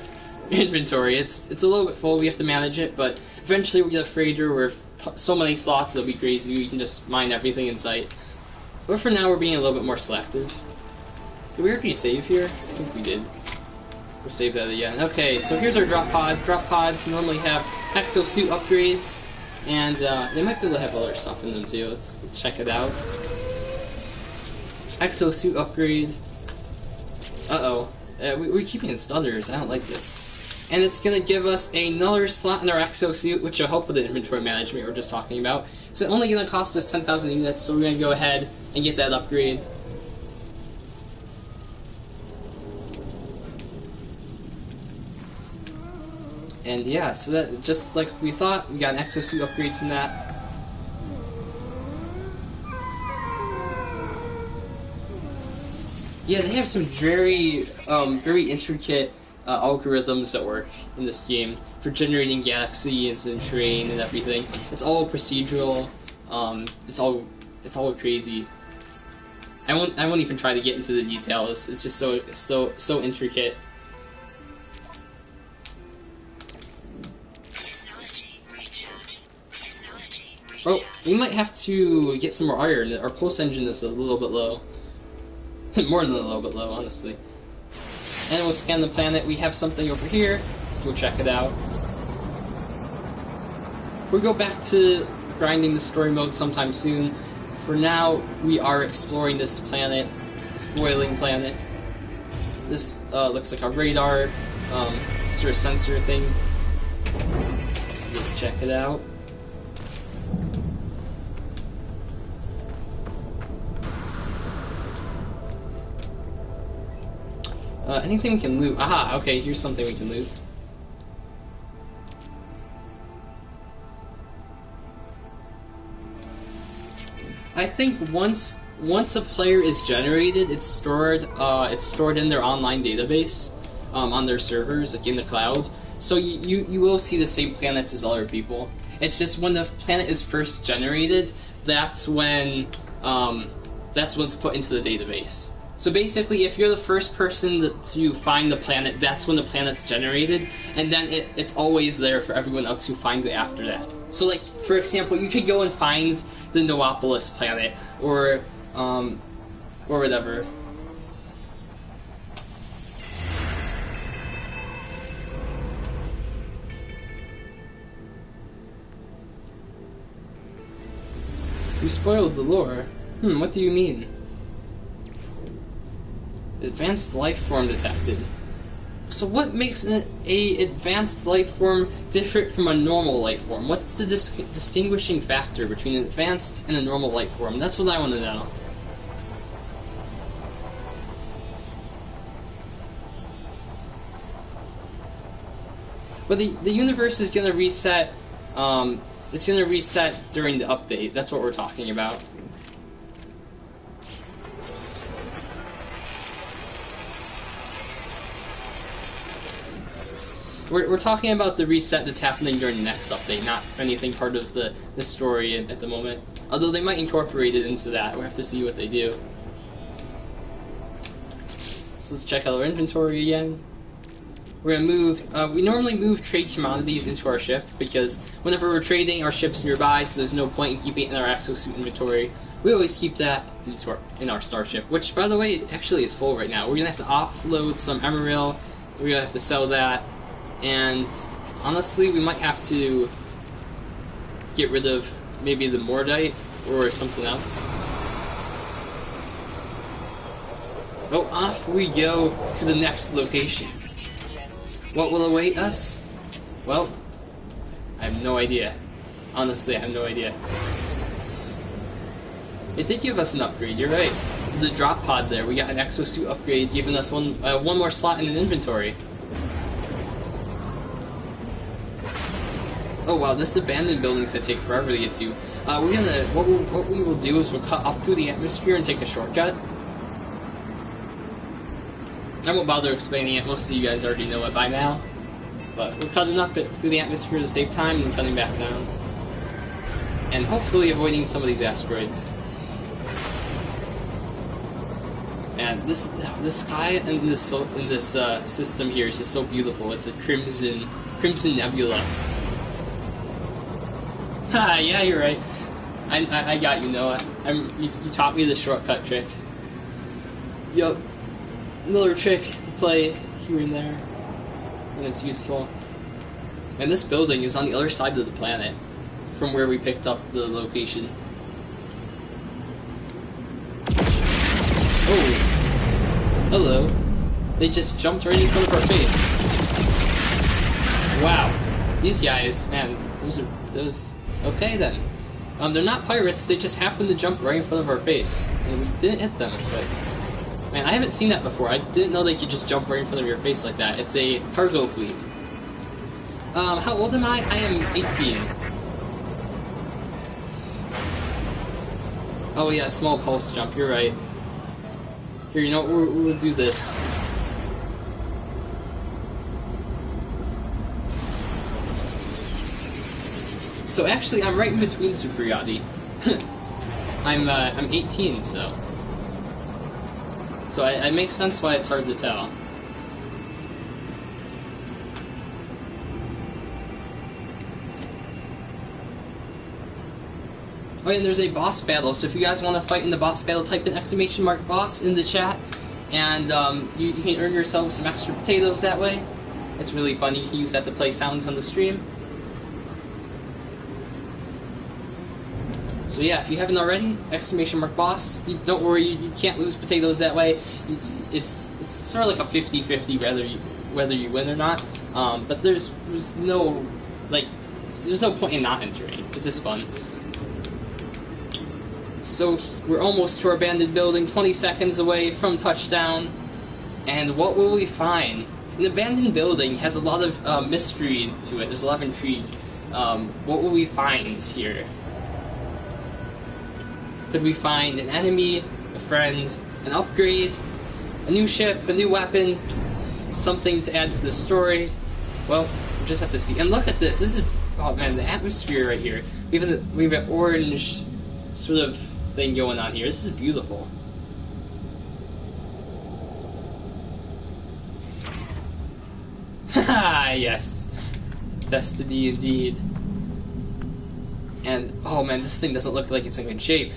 inventory. It's a little bit full, we have to manage it, but eventually we'll get a freighter where so many slots it'll be crazy, we can just mine everything in sight. But for now, we're being a little bit more selective. Did we already save here? I think we did. We'll save that again. Okay, so here's our drop pod. Drop pods normally have exosuit upgrades, and they might be able to have other stuff in them too. Let's check it out. Exosuit upgrade. Uh-oh. We're keeping stunners. I don't like this. And it's going to give us another slot in our exosuit, which will help with the inventory management we were just talking about. It's only going to cost us 10,000 units, so we're going to go ahead and get that upgrade. And yeah, so that, just like we thought, we got an exosuit upgrade from that. Yeah, they have some very intricate algorithms that work in this game for generating galaxies and terrain and everything. It's all procedural. It's all it's all crazy. I won't even try to get into the details. It's just so intricate. Oh, we might have to get some more iron. Our pulse engine is a little bit low. More than a little bit low, honestly. And we'll scan the planet. We have something over here. Let's go check it out. We'll go back to grinding the story mode sometime soon. For now, we are exploring this planet, this boiling planet. This looks like a radar, sort of sensor thing. Let's check it out. Anything we can loot? Aha, okay, here's something we can loot. I think once a player is generated, it's stored in their online database, on their servers, like in the cloud. So you will see the same planets as other people. It's just when the planet is first generated, that's when it's put into the database. So basically, if you're the first person to find the planet, that's when the planet's generated, and then it's always there for everyone else who finds it after that. So, like, for example, you could go and find the Noopolis planet, or whatever. You spoiled the lore. What do you mean? Advanced life form detected. So what makes an advanced life form different from a normal life form? What's the distinguishing factor between an advanced and a normal life form? That's what I want to know. But the universe is gonna reset. It's gonna reset during the update. That's what we're talking about. We're talking about the reset that's happening during the next update, not anything part of the story at the moment. Although they might incorporate it into that. We'll have to see what they do. So let's check out our inventory again. We're gonna move, we normally move trade commodities into our ship, because whenever we're trading, our ship's nearby, so there's no point in keeping it in our exosuit inventory. We always keep that in our starship, which, by the way, actually is full right now. We're gonna have to offload some Emerald, we're gonna have to sell that, and honestly, we might have to get rid of maybe the Mordite or something else. Oh, off we go to the next location. What will await us? Well, I have no idea. Honestly, I have no idea. It did give us an upgrade, you're right. The drop pod there, we got an exosuit upgrade, giving us one more slot in an inventory. Oh wow, this abandoned building's gonna take forever to get to. What we will do is we'll cut up through the atmosphere and take a shortcut. I won't bother explaining it, most of you guys already know it by now. But we're cutting up through the atmosphere to save time and cutting back down. And hopefully avoiding some of these asteroids. And this sky in this system here is just so beautiful. It's a crimson nebula. Ha! Yeah, you're right. I got you, Noah. You taught me the shortcut trick. Yup. Another trick to play here and there when it's useful. And this building is on the other side of the planet from where we picked up the location. Oh, hello. They just jumped right in front of our face. Wow, these guys, man, those. Okay then. They're not pirates. They just happened to jump right in front of our face, and we didn't hit them. But man, I haven't seen that before. I didn't know they could just jump right in front of your face like that. It's a cargo fleet. How old am I? I am 18. Oh yeah, small pulse jump, you're right. Here, you know what, we'll do this. So actually, I'm right in between Super Yachty. I'm 18, so it makes sense why it's hard to tell. Oh, and there's a boss battle, so if you guys want to fight in the boss battle, type in !boss in the chat, and you can earn yourself some extra potatoes that way. It's really fun. You can use that to play sounds on the stream. So yeah, if you haven't already, !boss. Don't worry, you can't lose potatoes that way. It's sort of like a 50-50 whether you win or not. But there's no point in not entering. It's just fun. So we're almost to our abandoned building, 20 seconds away from touchdown. And what will we find? An abandoned building has a lot of mystery to it. There's a lot of intrigue. What will we find here? Could we find an enemy, a friend, an upgrade, a new ship, a new weapon, something to add to the story? Well, we'll just have to see. And look at this. This is, oh man, the atmosphere right here. We have an orange sort of thing going on here. This is beautiful. Haha, yes. Destiny indeed. And, oh man, this thing doesn't look like it's in good shape.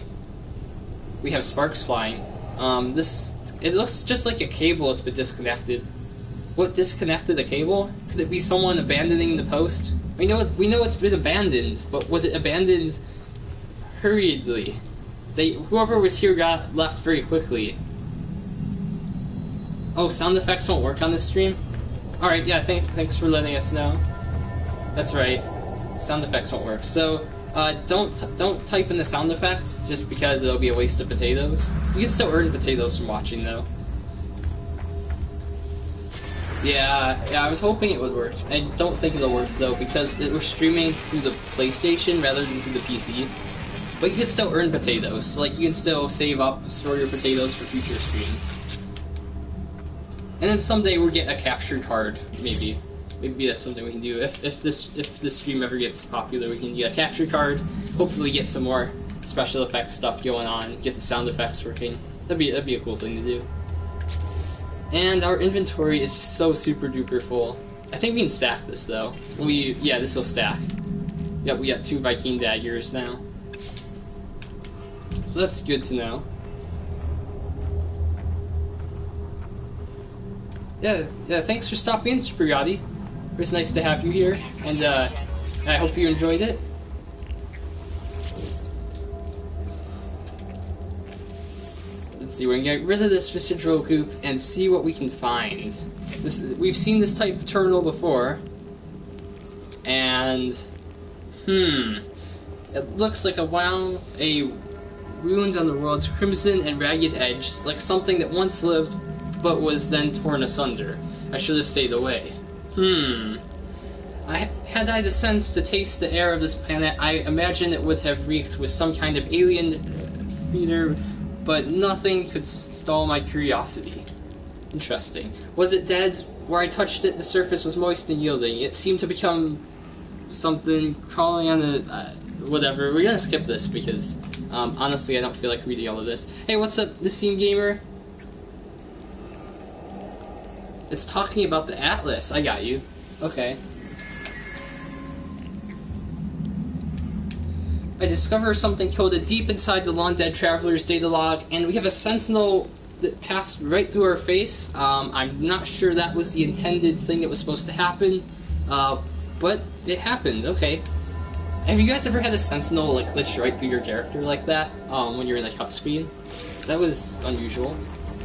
We have sparks flying. It looks just like a cable that's been disconnected. What disconnected the cable? Could it be someone abandoning the post? We know it's been abandoned, but was it abandoned hurriedly? Whoever was here got left very quickly. Oh, sound effects won't work on this stream? Alright, yeah, thanks for letting us know. That's right, sound effects won't work. So, don't type in the sound effects, just because it'll be a waste of potatoes. You can still earn potatoes from watching, though. Yeah, I was hoping it would work. I don't think it'll work, though, because we're streaming through the PlayStation rather than through the PC. But you can still earn potatoes, so like you can still save up, store your potatoes for future streams. And then someday we'll get a capture card, maybe. Maybe that's something we can do. If this stream ever gets popular, we can get a capture card. Hopefully get some more special effects stuff going on, get the sound effects working. That'd be a cool thing to do. And our inventory is so super duper full. I think we can stack this though. Yeah, this will stack. Yep, we got 2 Viking daggers now. So that's good to know. Yeah, thanks for stopping in, Super Yachty. It was nice to have you here, and I hope you enjoyed it. Let's see, we're gonna get rid of this residual goop and see what we can find. We've seen this type of terminal before, and it looks like a wound on the world's crimson and ragged edge, like something that once lived but was then torn asunder. I should have stayed away. Had I the sense to taste the air of this planet, I imagine it would have reeked with some kind of alien feeder, but nothing could stall my curiosity. Interesting. Was it dead? Where I touched it, the surface was moist and yielding. It seemed to become something crawling on the... whatever. We're gonna skip this because, honestly, I don't feel like reading all of this. Hey, what's up, Nassim Gamer? It's talking about the Atlas. I got you. Okay. I discover something coded deep inside the long-dead traveler's data log, and we have a sentinel that passed right through our face. I'm not sure that was the intended thing that was supposed to happen, but it happened. Okay. Have you guys ever had a sentinel like glitch right through your character like that when you're in a cutscene? That was unusual.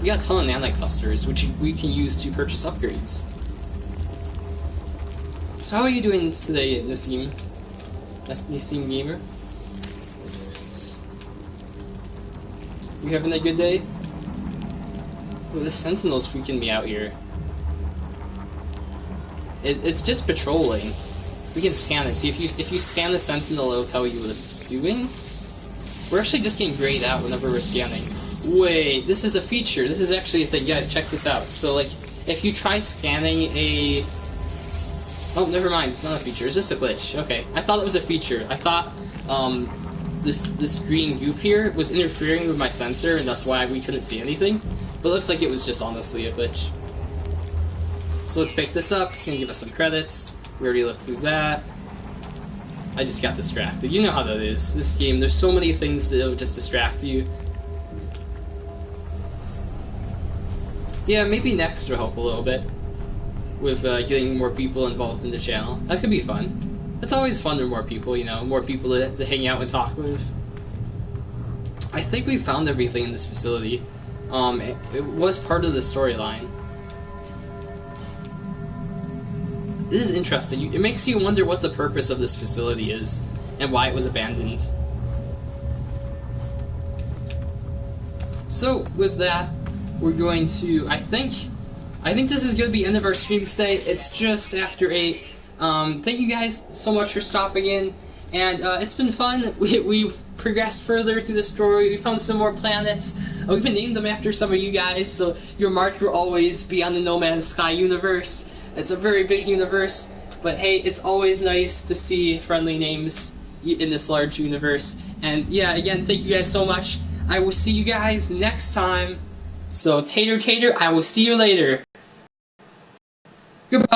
We got a ton of nanite clusters, which we can use to purchase upgrades. So how are you doing today, Nassim? Nassim Gamer? You having a good day? Well, the sentinel's freaking me out here. It's just patrolling. We can scan it. See, if you scan the sentinel, it'll tell you what it's doing. We're actually just getting grayed out whenever we're scanning. Wait, this is a feature. This is actually a thing. Guys, check this out. So, like, if you try scanning a... Oh, never mind. It's not a feature. It's just a glitch. Okay. I thought it was a feature. I thought, this green goop here was interfering with my sensor, and that's why we couldn't see anything. But it looks like it was just honestly a glitch. So let's pick this up. It's gonna give us some credits. We already looked through that. I just got distracted. You know how that is. This game, there's so many things that'll just distract you. Yeah, maybe next will help a little bit with getting more people involved in the channel. That could be fun. It's always fun with more people, you know, more people to hang out and talk with. I think we found everything in this facility. It was part of the storyline. This is interesting. It makes you wonder what the purpose of this facility is and why it was abandoned. So with that, we're going to. I think this is going to be the end of our stream today. It's just after 8. Thank you guys so much for stopping in, and it's been fun. We've progressed further through the story. We found some more planets. We even named them after some of you guys, so your mark will always be on the No Man's Sky universe. It's a very big universe, but hey, it's always nice to see friendly names in this large universe. And yeah, again, thank you guys so much. I will see you guys next time. So, Tater Tater, I will see you later. Goodbye!